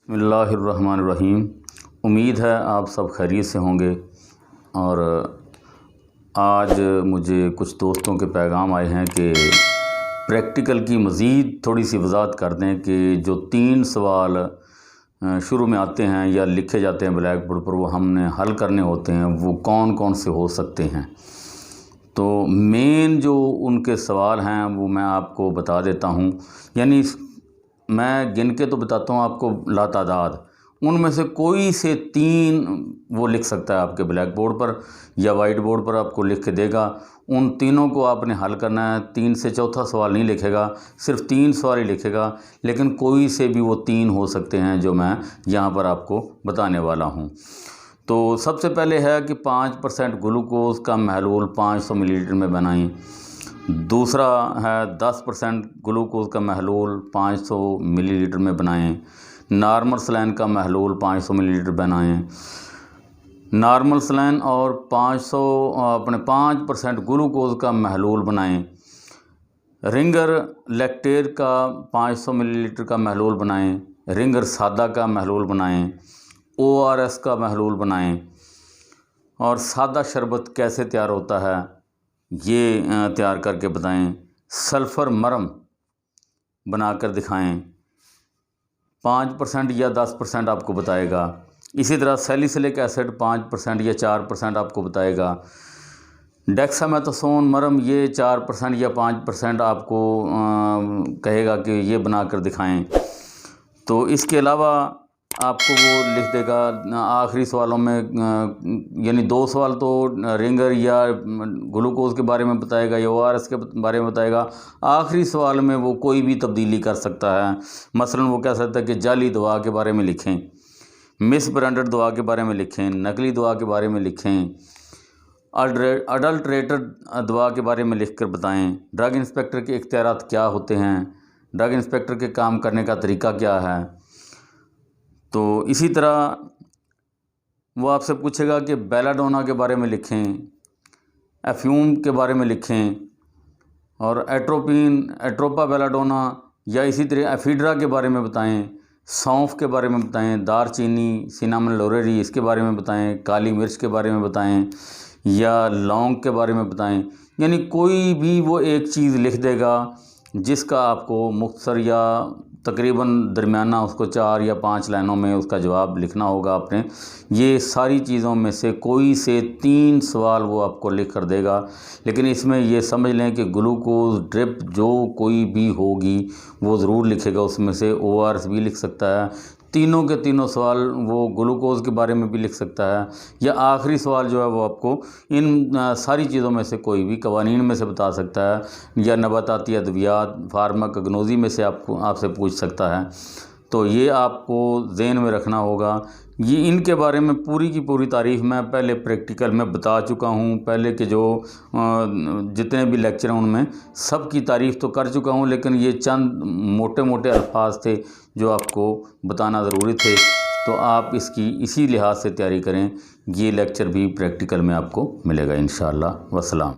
बिस्मिल्लाहिर्रहमानिर्रहीम। उम्मीद है आप सब खैरियत से होंगे। और आज मुझे कुछ दोस्तों के पैगाम आए हैं कि प्रैक्टिकल की मज़ीद थोड़ी सी वजाहत कर दें कि जो 3 सवाल शुरू में आते हैं या लिखे जाते हैं ब्लैक बोर्ड पर, वो हमने हल करने होते हैं, वो कौन कौन से हो सकते हैं। तो मेन जो उनके सवाल हैं वो मैं आपको बता देता हूँ, यानी मैं गिन के तो बताता हूँ आपको लातादाद। उनमें से कोई से 3 वो लिख सकता है आपके ब्लैक बोर्ड पर या वाइट बोर्ड पर, आपको लिख के देगा। उन तीनों को आपने हल करना है। 3 से चौथा सवाल नहीं लिखेगा, सिर्फ 3 सवाल ही लिखेगा, लेकिन कोई से भी वो 3 हो सकते हैं जो मैं यहाँ पर आपको बताने वाला हूँ। तो सबसे पहले है कि 5% ग्लूकोज का महलूल 500 मिलीलीटर में बनाएं। दूसरा है 10% ग्लूकोज का महलूल 500 मिलीलीटर में बनाएं। नॉर्मल सलाइन का महलूल 500 मिलीलीटर बनाएं। नॉर्मल सलाइन और 5% ग्लूकोज का महलूल बनाएं। रिंगर लैक्टेट का 500 मिलीलीटर का महलूल बनाएं। रिंगर सादा का महलूल बनाएं। ORS का महलूल बनाएं। और सादा शरबत कैसे तैयार होता है ये तैयार करके बताएं। सल्फ़र मरहम बनाकर दिखाएं। 5% या 10% आपको बताएगा। इसी तरह सैलिसिलिक एसिड 5% या 4% आपको बताएगा। डेक्सामेथासोन मरहम ये 4% या 5% आपको कहेगा कि ये बनाकर दिखाएं। तो इसके अलावा आपको वो लिख देगा आखिरी सवालों में, यानी 2 सवाल तो रिंगर या ग्लूकोज के बारे में बताएगा या ORS के बारे में बताएगा। आखिरी सवाल में वो कोई भी तब्दीली कर सकता है। मसलन वो कह सकता है कि जाली दवा के बारे में लिखें, मिस ब्रांडेड दवा के बारे में लिखें, नकली दवा के बारे में लिखें, अडल्ट्रेटेड दवा के बारे में लिख कर बताएँ। ड्रग इंस्पेक्टर के इख्तियारात क्या होते हैं, ड्रग इंस्पेक्टर के काम करने का तरीका क्या है। तो इसी तरह वो आपसे पूछेगा कि बेलाडोना के बारे में लिखें, एफ्यूम के बारे में लिखें, और एट्रोपा बेलाडोना या इसी तरह एफीड्रा के बारे में बताएं। सौंफ के बारे में बताएं। दारचीनी सिनामन लोरेरी इसके बारे में बताएं। काली मिर्च के बारे में बताएं या लौंग के बारे में बताएं। यानी कोई भी वो एक चीज़ लिख देगा जिसका आपको मुख्तसर या तकरीबन दरमियाना उसको 4 या 5 लाइनों में उसका जवाब लिखना होगा आपने। ये सारी चीज़ों में से कोई से 3 सवाल वो आपको लिख कर देगा। लेकिन इसमें ये समझ लें कि ग्लूकोज ड्रिप जो कोई भी होगी वो ज़रूर लिखेगा। उसमें से ORS भी लिख सकता है। तीनों के तीनों सवाल वो ग्लूकोज के बारे में भी लिख सकता है, या आखिरी सवाल जो है वो आपको इन सारी चीज़ों में से कोई भी कवानीन में से बता सकता है, या नबाताती अद्वियात फार्माकोग्नोजी में से आपसे पूछ सकता है। तो ये आपको ज़हन में रखना होगा। ये इनके बारे में पूरी की पूरी तारीफ़ मैं पहले प्रैक्टिकल में बता चुका हूँ। पहले के जो जितने भी लेक्चर हैं उनमें सब की तारीफ़ तो कर चुका हूँ, लेकिन ये चंद मोटे मोटे अल्फाज थे जो आपको बताना ज़रूरी थे। तो आप इसकी इसी लिहाज से तैयारी करें। ये लेक्चर भी प्रैक्टिकल में आपको मिलेगा इंशाअल्लाह। वस्सलाम।